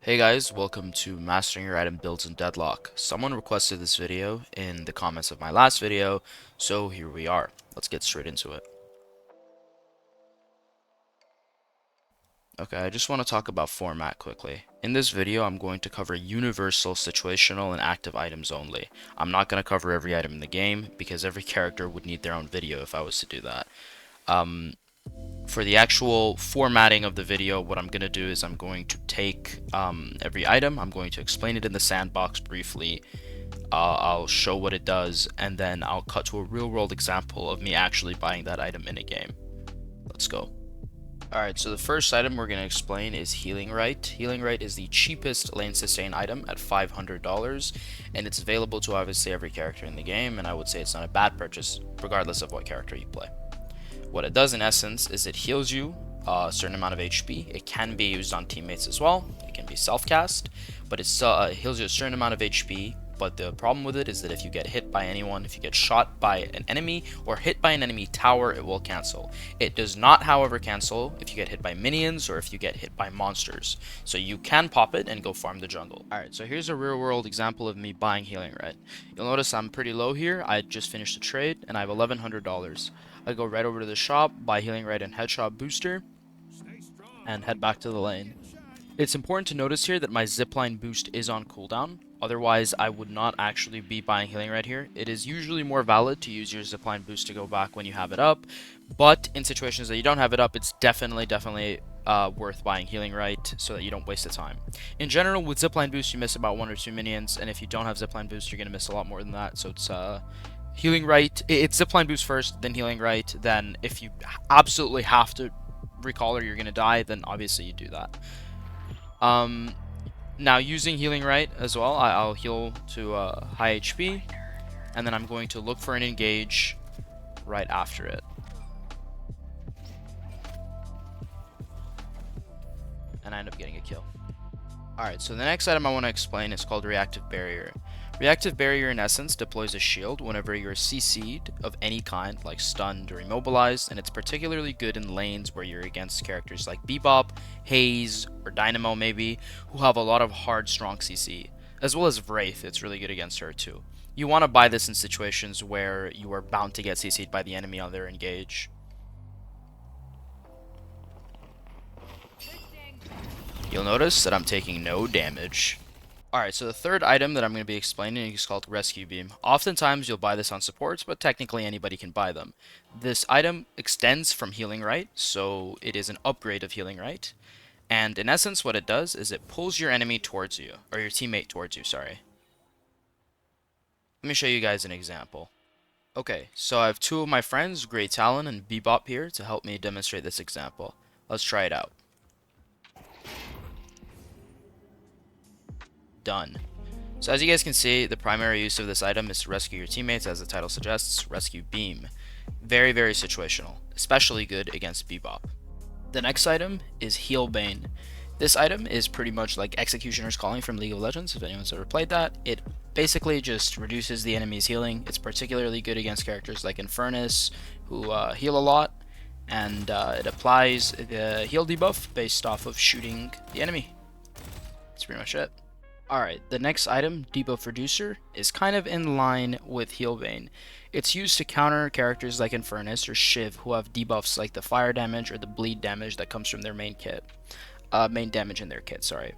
Hey guys, welcome to Mastering Your Item Builds in Deadlock. Someone requested this video in the comments of my last video, so here we are. Let's get straight into it. Okay, I just want to talk about format quickly. In this video, I'm going to cover universal, situational, and active items only. I'm not going to cover every item in the game, because every character would need their own video if I was to do that. For the actual formatting of the video, what I'm going to do is I'm going to take every item, I'm going to explain it in the sandbox briefly, I'll show what it does, and then I'll cut to a real-world example of me actually buying that item in a game. Let's go. Alright, so the first item we're going to explain is Healing Rite. Healing Rite is the cheapest lane sustain item at $500, and it's available to obviously every character in the game, and I would say it's not a bad purchase, regardless of what character you play. What it does in essence is it heals you a certain amount of HP. It can be used on teammates as well. It can be self-cast, but it heals you a certain amount of HP. But the problem with it is that if you get hit by anyone, if you get shot by an enemy or hit by an enemy tower, it will cancel. It does not, however, cancel if you get hit by minions or if you get hit by monsters. So you can pop it and go farm the jungle. Alright, so here's a real world example of me buying Healing Rite. You'll notice I'm pretty low here. I just finished a trade and I have $1,100. I go right over to the shop, buy Healing Rite and Headshot Booster, and head back to the lane. It's important to notice here that my zipline boost is on cooldown. Otherwise, I would not actually be buying Healing Rite here. It is usually more valid to use your zipline boost to go back when you have it up, but in situations that you don't have it up, it's definitely worth buying Healing Rite so that you don't waste the time. In general, with zipline boost, you miss about 1 or 2 minions, and if you don't have zipline boost, you're going to miss a lot more than that, so it's Healing Rite, it's zipline boost first, then Healing Rite, then if you absolutely have to recall or you're going to die, then obviously you do that. Now using Healing Rite as well, I'll heal to high HP, and then I'm going to look for an engage right after it. And I end up getting a kill. Alright, so the next item I want to explain is called Reactive Barrier. Reactive Barrier in essence deploys a shield whenever you're CC'd of any kind, like stunned or immobilized, and it's particularly good in lanes where you're against characters like Bebop, Haze, or Dynamo maybe, who have a lot of hard, strong CC. As well as Wraith, it's really good against her too. You want to buy this in situations where you are bound to get CC'd by the enemy on their engage. You'll notice that I'm taking no damage. Alright, so the third item that I'm going to be explaining is called Rescue Beam. Oftentimes you'll buy this on supports, but technically anybody can buy them. This item extends from Healing Rite, so it is an upgrade of Healing Rite. And in essence what it does is it pulls your enemy towards you, or your teammate towards you, sorry. Let me show you guys an example. Okay, so I have two of my friends, Great Talon and Bebop here, to help me demonstrate this example. Let's try it out. Done. So as you guys can see, the primary use of this item is to rescue your teammates, as the title suggests, Rescue Beam. Very, very situational, especially good against Bebop. The next item is Healbane. This item is pretty much like Executioner's Calling from League of Legends, if anyone's ever played that. It basically just reduces the enemy's healing. It's particularly good against characters like Infernus, who heal a lot, and it applies the heal debuff based off of shooting the enemy. That's pretty much it. Alright, the next item, Debuff Reducer, is kind of in line with Healbane. It's used to counter characters like Infernus or Shiv who have debuffs like the fire damage or the bleed damage that comes from their main damage in their kit, sorry.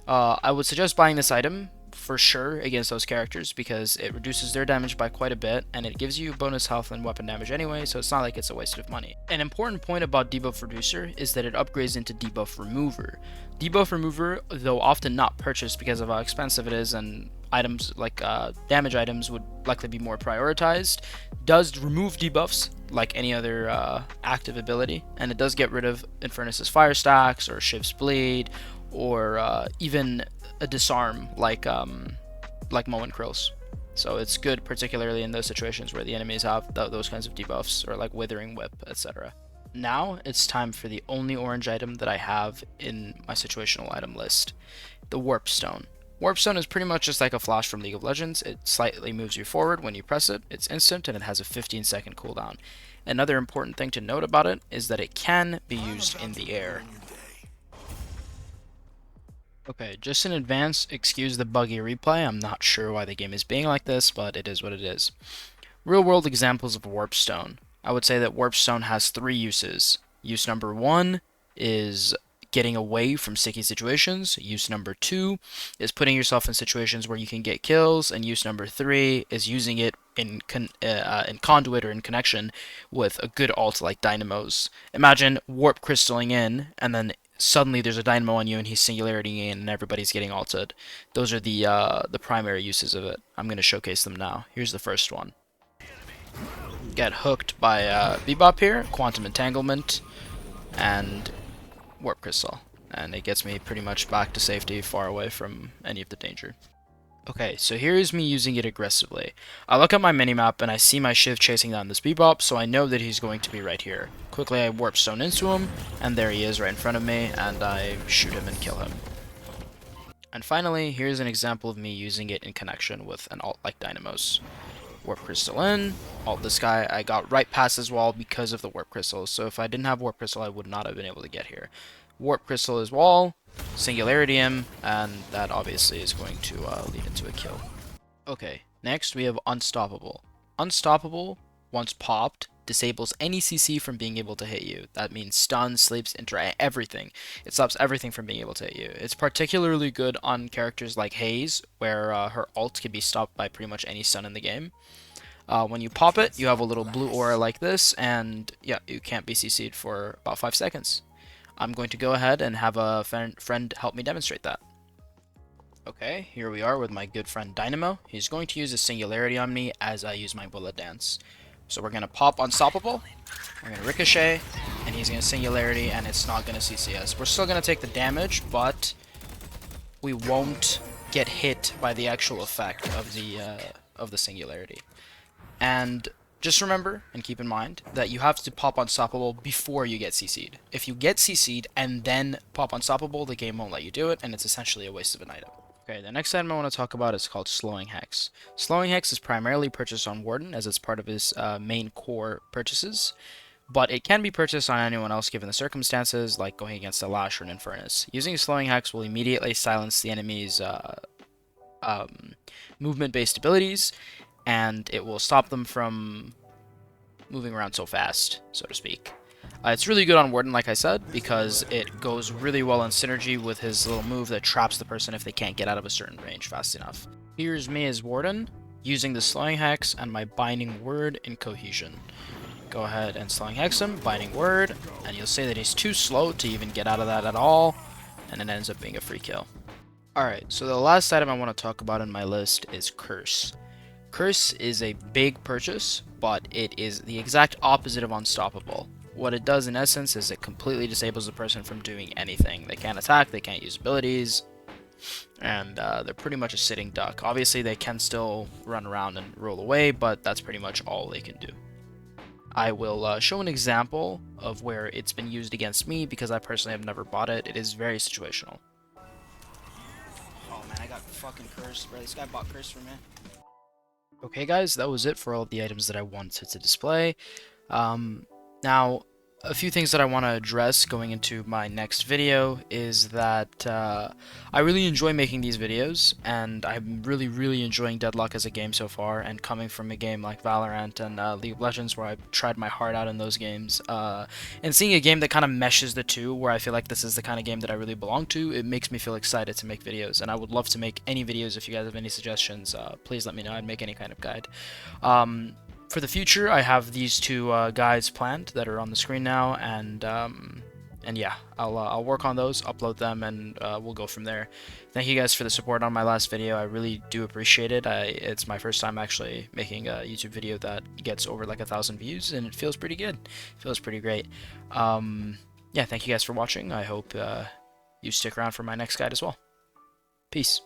I would suggest buying this item for sure against those characters because it reduces their damage by quite a bit and it gives you bonus health and weapon damage anyway, so it's not like it's a waste of money. An important point about Debuff Reducer is that it upgrades into Debuff Remover. Debuff Remover, though often not purchased because of how expensive it is and items like damage items would likely be more prioritized, does remove debuffs like any other active ability, and it does get rid of Infernus's fire stacks or Shiv's bleed or even a disarm like Moen Krill's. So it's good particularly in those situations where the enemies have those kinds of debuffs or like Withering Whip, etc. Now it's time for the only orange item that I have in my situational item list, the Warpstone. Warpstone is pretty much just like a flash from League of Legends. It slightly moves you forward when you press it, it's instant, and it has a 15-second cooldown. Another important thing to note about it is that it can be used in the air. Okay, just in advance, excuse the buggy replay. I'm not sure why the game is being like this, but it is what it is. Real-world examples of Warpstone. I would say that Warpstone has three uses. Use number one is getting away from sticky situations. Use number two is putting yourself in situations where you can get kills, and use number three is using it in conduit or in connection with a good ult like Dynamos. Imagine warp crystalling in, and then suddenly there's a Dynamo on you, and he's singularitying in, and everybody's getting ulted. Those are the primary uses of it. I'm going to showcase them now. Here's the first one. Get hooked by Bebop here, Quantum Entanglement, and Warp Crystal. And it gets me pretty much back to safety, far away from any of the danger. Okay, so here is me using it aggressively. I look at my minimap and I see my Shiv chasing down this Bebop, so I know that he's going to be right here. Quickly I Warpstone into him, and there he is right in front of me, and I shoot him and kill him. And finally, here's an example of me using it in connection with an ult like Dynamos. Warp Crystal in, ult this guy. I got right past his wall because of the Warp Crystal, so if I didn't have Warp Crystal, I would not have been able to get here. Warp Crystal his wall, Singularity him, and that obviously is going to lead into a kill. Okay, next we have Unstoppable. Unstoppable, once popped, disables any CC from being able to hit you. That means stun, sleeps, interact, everything. It stops everything from being able to hit you. It's particularly good on characters like Haze, where her ult can be stopped by pretty much any stun in the game. When you pop it, you have a little blue aura like this, and yeah, you can't be CC'd for about 5 seconds. I'm going to go ahead and have a friend help me demonstrate that. Okay, here we are with my good friend Dynamo. He's going to use a Singularity on me as I use my Bullet Dance. So we're going to pop Unstoppable, we're going to Ricochet, and he's going to Singularity, and it's not going to CC us. We're still going to take the damage, but we won't get hit by the actual effect of the Singularity. And just remember and keep in mind that you have to pop Unstoppable before you get CC'd. If you get CC'd and then pop Unstoppable, the game won't let you do it, and it's essentially a waste of an item. Okay, the next item I want to talk about is called Slowing Hex. Slowing Hex is primarily purchased on Warden as it's part of his main core purchases, but it can be purchased on anyone else given the circumstances, like going against a Lash or an Infernus. Using Slowing Hex will immediately silence the enemy's movement-based abilities, and it will stop them from moving around so fast, so to speak. It's really good on Warden, like I said, because it goes really well in synergy with his little move that traps the person if they can't get out of a certain range fast enough. Here's me as Warden, using the Slowing Hex and my Binding Word in Cohesion. Go ahead and Slowing Hex him, Binding Word, and you'll see that he's too slow to even get out of that at all, and it ends up being a free kill. Alright, so the last item I want to talk about in my list is Curse. Curse is a big purchase, but it is the exact opposite of Unstoppable. What it does in essence is it completely disables the person from doing anything. They can't attack, they can't use abilities, and they're pretty much a sitting duck. Obviously they can still run around and roll away, but that's pretty much all they can do. I will show an example of where it's been used against me because I personally have never bought it. It is very situational. Oh man, I got fucking cursed, bro. This guy bought curse from me. Okay guys, that was it for all of the items that I wanted to display. Now, a few things that I want to address going into my next video is that I really enjoy making these videos, and I'm really enjoying Deadlock as a game so far, and coming from a game like Valorant and League of Legends where I've tried my heart out in those games, and seeing a game that kind of meshes the two, where I feel like this is the kind of game that I really belong to, it makes me feel excited to make videos, and I would love to make any videos. If you guys have any suggestions, please let me know. I'd make any kind of guide. For the future, I have these two guides planned that are on the screen now, and yeah, I'll work on those, upload them, and we'll go from there. Thank you guys for the support on my last video. I really do appreciate it. It's my first time actually making a YouTube video that gets over like 1,000 views, and it feels pretty good. It feels pretty great. Yeah, thank you guys for watching. I hope you stick around for my next guide as well. Peace.